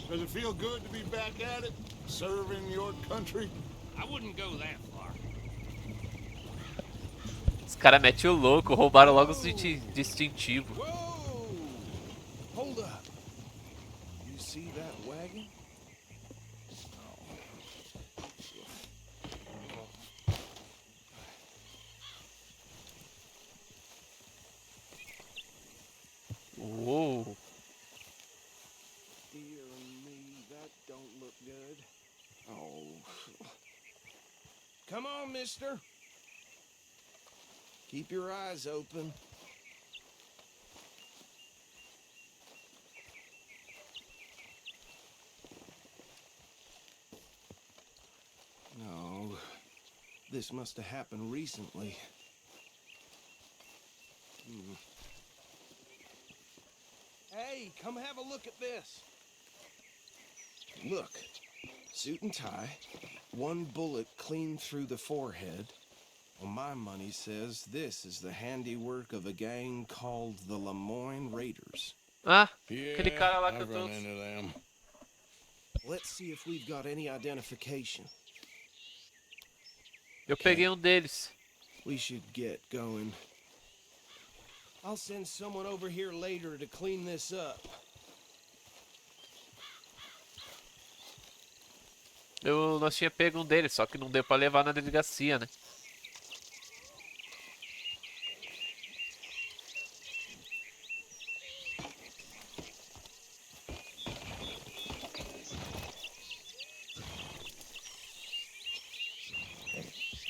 Does it feel good to be back at it, serving your country? I wouldn't go that far. Os caras metem o louco, roubaram logo os distintivos. Whoa! Hold up. You see that wagon? Uou. Dear me, that don't look good. Oh. Come on, mister. Keep your eyes open. No. This must have happened recently. Hey, come have a look at this. Look, suit and tie, one bullet clean through the forehead. Well, my money says this is the handiwork of a gang called the Lemoyne Raiders. Ah, Yeah, aquele cara lá que eu I've tô... run into them. Let's see if we've got any identification. Eu peguei um deles. We should get going. I'll send someone over here later to clean this up. Nós tinha pego um deles, só que não deu pra levar na delegacia, né?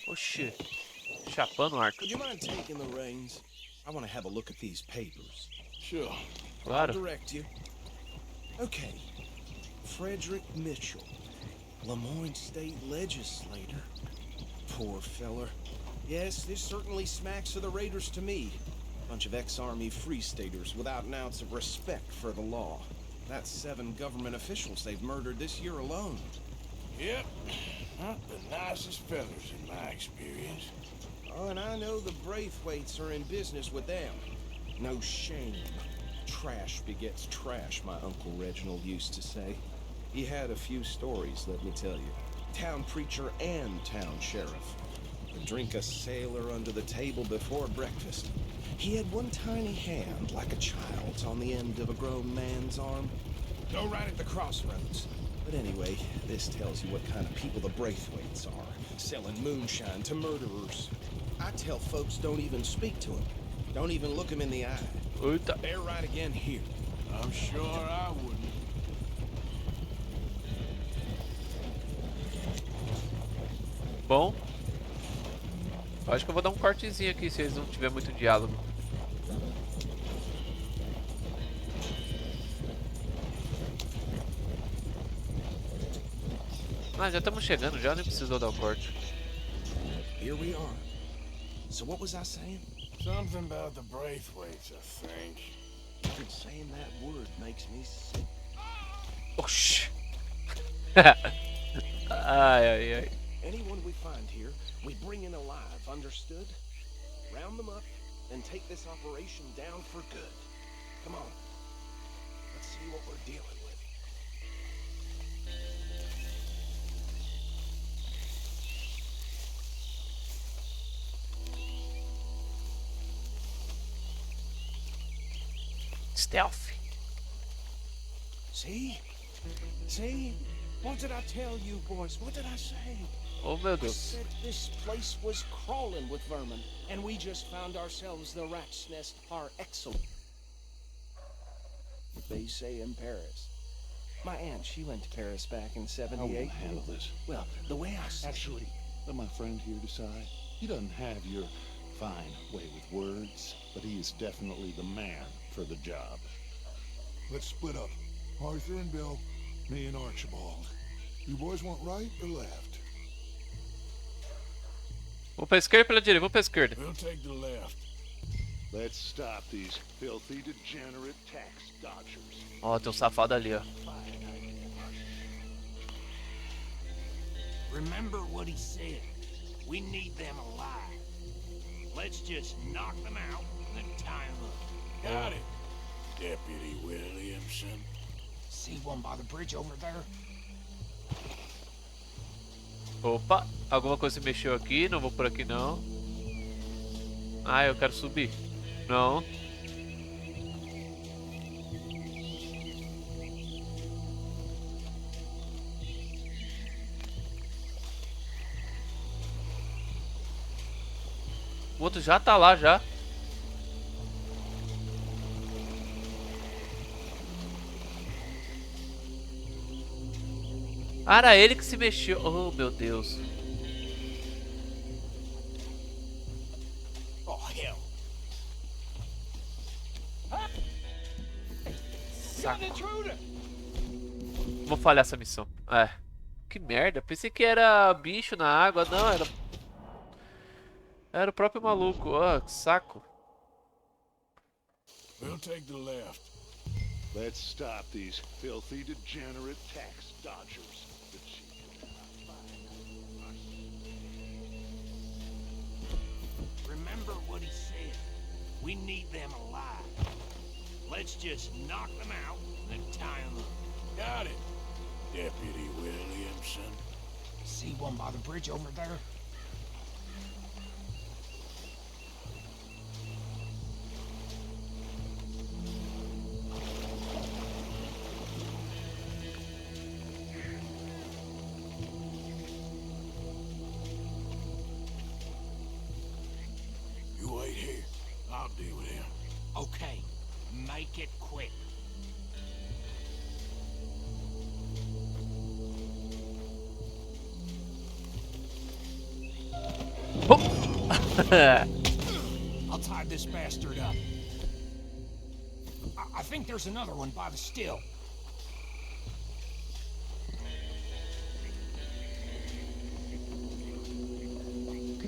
Oxi, chapando o arco. Would you mind taking the reins? I want to have a look at these papers. Sure. I'll Claro. direct you. Okay. Frederick Mitchell, Lemoyne State Legislator. Poor feller. Yes, this certainly smacks of the Raiders to me. Bunch of ex-Army Free Staters without an ounce of respect for the law. That's 7 government officials they've murdered this year alone. Yep. Not the nicest fellas in my experience. Oh, and I know the Braithwaites are in business with them. No shame. Trash begets trash, my Uncle Reginald used to say. He had a few stories, let me tell you. Town preacher and town sheriff. Would drink a sailor under the table before breakfast. He had one tiny hand, like a child's, on the end of a grown man's arm. Go right at the crossroads. But anyway, this tells you what kind of people the Braithwaites are, selling moonshine to murderers. I tell folks don't even speak to him. Don't even look him in the eye. Eita. They're right again here. I'm sure I wouldn't. Bom, eu acho que eu vou dar um cortezinho aqui se eles não tiver muito diálogo. Ah, já estamos chegando, já nem precisou dar o corte. Here we are. So what was I saying? Something about the Braithwaites, I think. Saying that word makes me sick. Oxi. Ai, ai, ai. Anyone we find here, we bring in alive, understood? Round them up, and take this operation down for good. Come on. Let's see what we're dealing with. Stealth. See? See? What did I tell you, boys? What did I say? Oh meu I Deus. said this place was crawling with vermin, and we just found ourselves the rat's nest par excellence. they say in Paris. My aunt, she went to Paris back in How will '78. you handle this? Well, the way I see Actually, let my friend here decide. He doesn't have your fine way with words, but he is definitely the man for the job. Let's split up. Arthur and Bill, me and Archibald. You boys want right or left? Vou pra esquerda ou pela direita? Vou pra esquerda. We'll take the left. Let's stop these filthy, degenerate tax dodgers. Ó, tem um safado ali, ó. Remember what he said. We need them alive. Let's just knock them out and tie them up. Got it, Deputy Williamson. See one by the bridge over there? Opa, alguma coisa se mexeu aqui, não vou por aqui não. Ah, eu quero subir. Não. O outro já tá lá já. Ah, era ele que se mexeu. Oh, meu Deus. Oh, hell. Saco. Vou falhar essa missão. É. Que merda. Pensei que era bicho na água. Não, era... Era o próprio maluco. Oh, que saco. We'll take the left. Let's stop these filthy, degenerate tax dodgers. Remember what he said. We need them alive. Let's just knock them out and tie them up. Got it, Deputy Williamson. See one by the bridge over there? You wait here. I'll deal with him. Okay, make it quick. I'll tie this bastard up. I think there's another one by the still.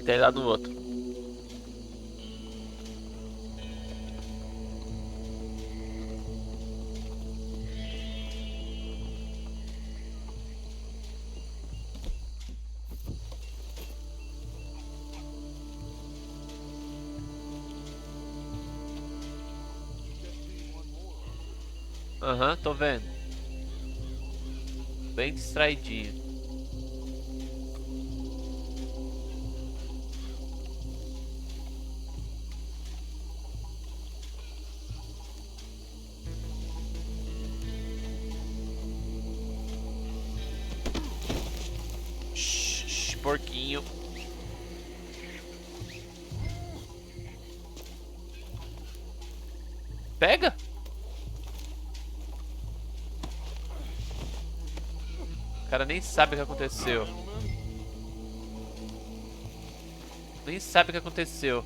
Tem lá no outro. Aham, tô vendo. Bem distraidinho. Shhh, porquinho. Pega! O cara nem sabe o que aconteceu. Nem sabe o que aconteceu.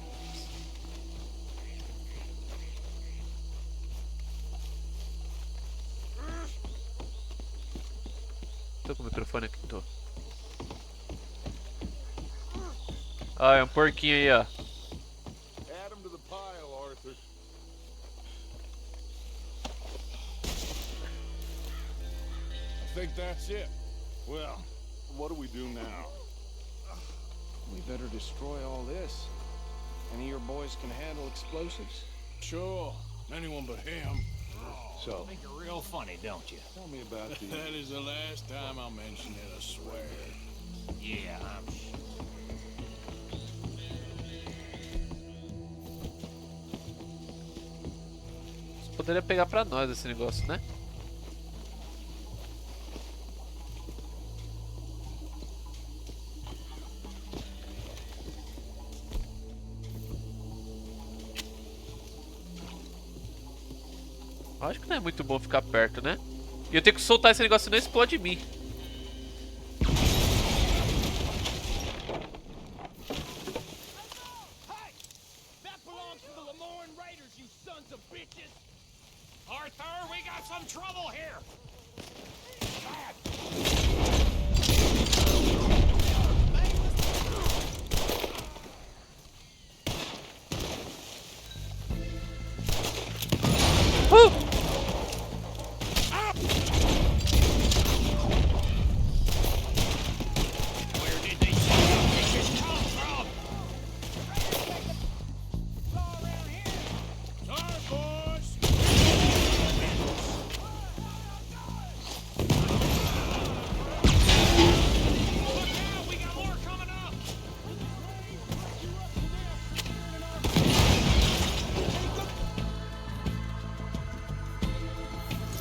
Tô com o microfone aqui, tô. Ah, é um porquinho aí, ó. Add him to the pile, Arthur. I think that's it. Well, what do we do now? We better destroy all this. Any of your boys can handle explosives? Sure, anyone but him. So, Think you're real funny, don't you? tell me about the... That is the last time I mention it, I swear. Yeah, I'm sure. Poderia pegar pra nós esse negócio, né? Acho que não é muito bom ficar perto, né? E eu tenho que soltar esse negócio, senão explode em mim. Arthur, we got some trouble here. Where did these bitches come from? All around here. Sorry, boys. Look out, we got more coming up.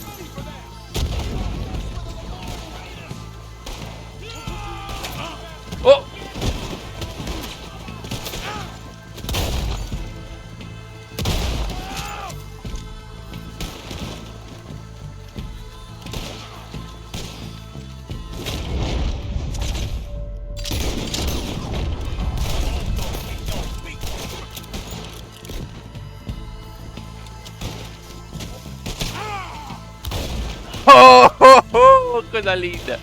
Ready for that. Oh! Oh, oh, oh, coisa linda!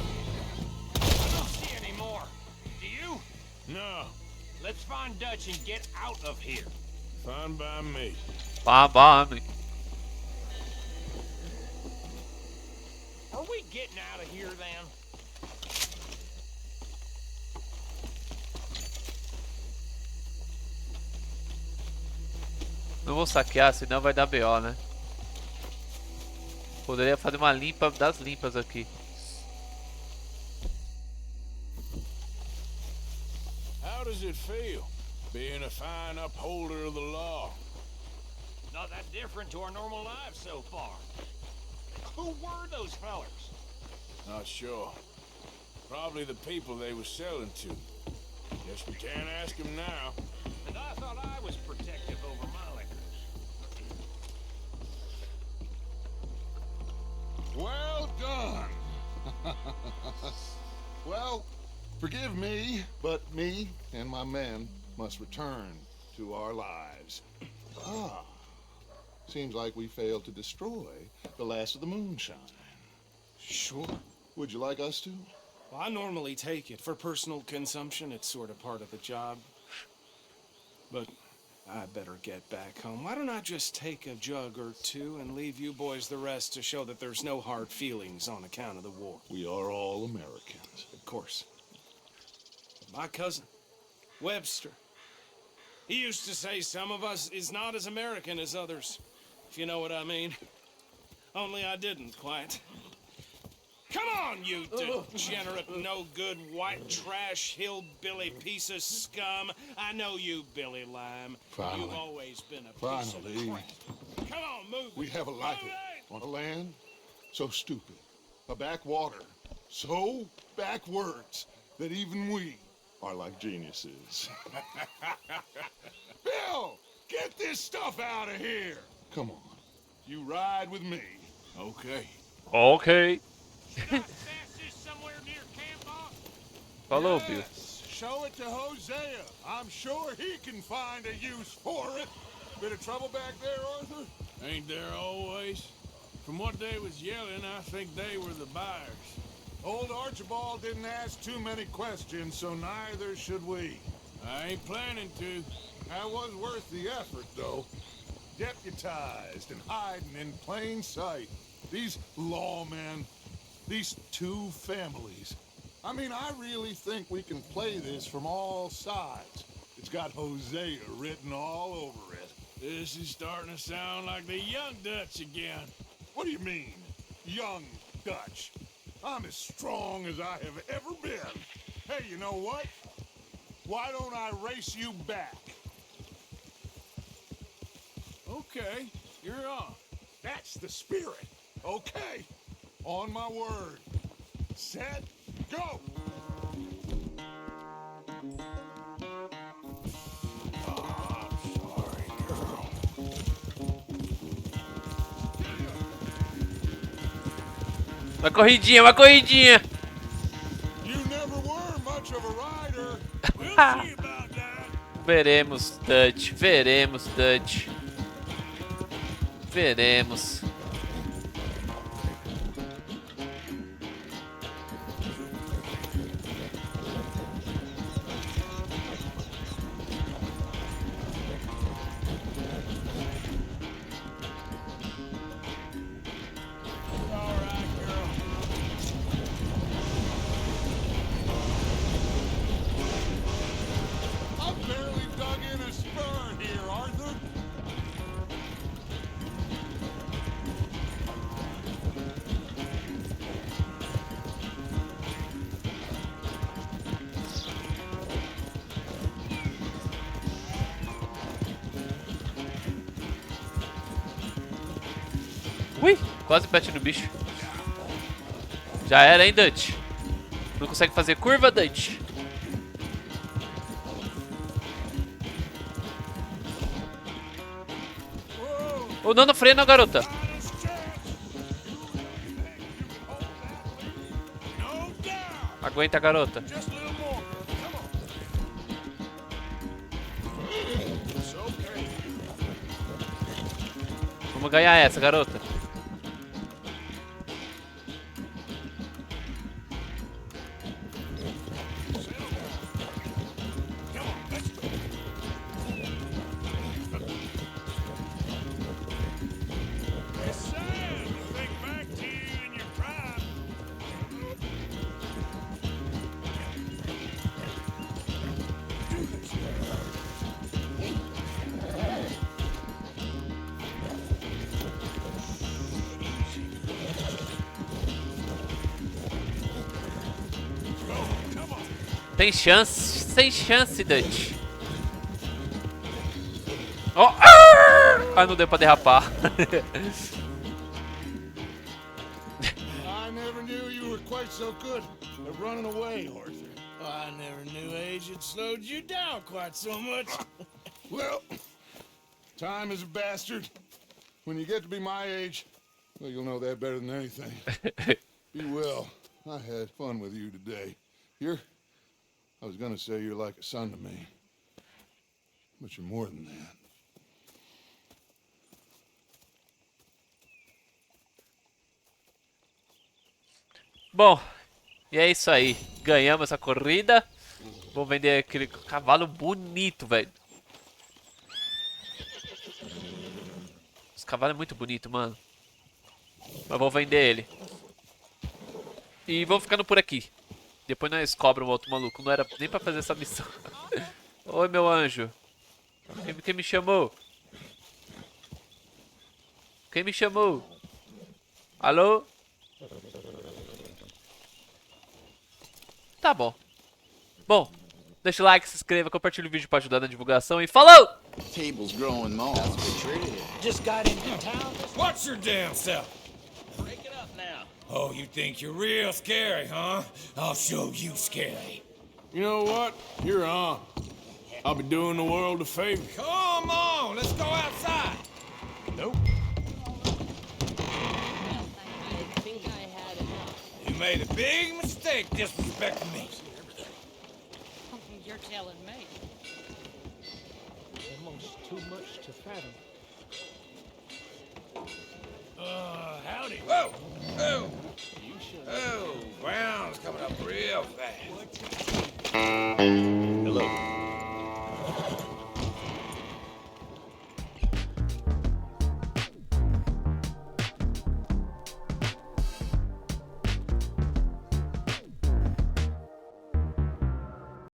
I don't see any more. Do you? No, Let's find Dutch and get out of here. fine by me. Babame. Are we getting out of here then? Não vou saquear, senão vai dar BO, né? Poderia fazer uma limpa das limpas aqui. How does it feel, being a fine upholder of the law? Not that different to our normal lives so far. Who were those fellers? Not sure. Probably the people they were selling to. Guess we can't ask them now. And I thought I was protective over my liquor. Well done. Well, forgive me, but me and my men must return to our lives. Ah, seems like we failed to destroy the last of the moonshine. Sure. Would you like us to? Well, I normally take it for personal consumption. It's sort of part of the job. But I better get back home. Why don't I just take a jug or two and leave you boys the rest to show that there's no hard feelings on account of the war? We are all Americans. Of course. My cousin, Webster, he used to say some of us is not as American as others, if you know what I mean. Only I didn't quite. Come on, you degenerate, no-good, white trash, hillbilly piece of scum. I know you, Billy Lime. Finally. You've always been a piece of Finally. crap. Come on, move We it. have a life Move it. on a land so stupid, a backwater so backwards that even we are like geniuses. Bill, get this stuff out of here. Come on, you ride with me. Okay. Ok. Not fastest somewhere near camp, boss? Falou, Bill. Yes, show it to Hosea. I'm sure he can find a use for it. Bit of trouble back there, Arthur? Ain't there always? From what they was yelling, I think they were the buyers. Old Archibald didn't ask too many questions, so neither should we. I ain't planning to. That was worth the effort, though. Deputized and hiding in plain sight. These lawmen, these two families. I mean, I really think we can play this from all sides. It's got Hosea written all over it. This is starting to sound like the young Dutch again. What do you mean, young Dutch? I'm as strong as I have ever been. Hey, you know what? Why don't I race you back? Okay, you're on. That's the spirit. Okay. On my word. Set, go! Oh, I'm sorry, girl. Uma corridinha, uma corridinha. You never were much of a rider. We'll see about that. Veremos, Dutch. Veremos, Dutch. Veremos. I've barely dug in a spur here, Arthur. Ui, quase bate no bicho. Já era, hein, Dutch? Não consegue fazer curva, Dutch? Oh, não, não frena, garota. Aguenta, garota. Just a little more. Come on. It's okay. Vamos ganhar essa, garota. Come on, let's go. It's sad to think back to you in your prime. Tem chance, sem chance, Dutch. Oh, ah, não deu pra derrapar. I never knew you were quite so good at running away, Arthur. I never knew age had slowed you down quite so much. Well, time is a bastard. When you get to be my age, well, you'll know that better than anything. Be well. I had fun with you today. I was gonna say you're like a son to me, but you're more than that. Bom, e é isso aí. Ganhamos essa corrida. Vou vender aquele cavalo bonito, velho. Esse cavalo é muito bonito, mano. Mas vou vender ele. E vou ficando por aqui. Depois nós cobramos um outro maluco. Não era nem pra fazer essa missão. Oi, meu anjo. Quem me chamou? Quem me chamou? Alô? Tá bom. Bom, deixa o like, se inscreva, compartilha o vídeo pra ajudar na divulgação e falou! Table's growing moss. That's what treated it. Just got into town. Watch your damn self. Break it up now. Oh, you think you're real scary, huh? I'll show you scary. You know what? You're on. I'll be doing the world a favor. Come on, let's go outside. Nope. I think I had enough. You made a big mistake disrespecting me. You're telling me. Almost too much to fathom. Howdy. Whoa! Oh! Oh, Brown's coming up real fast.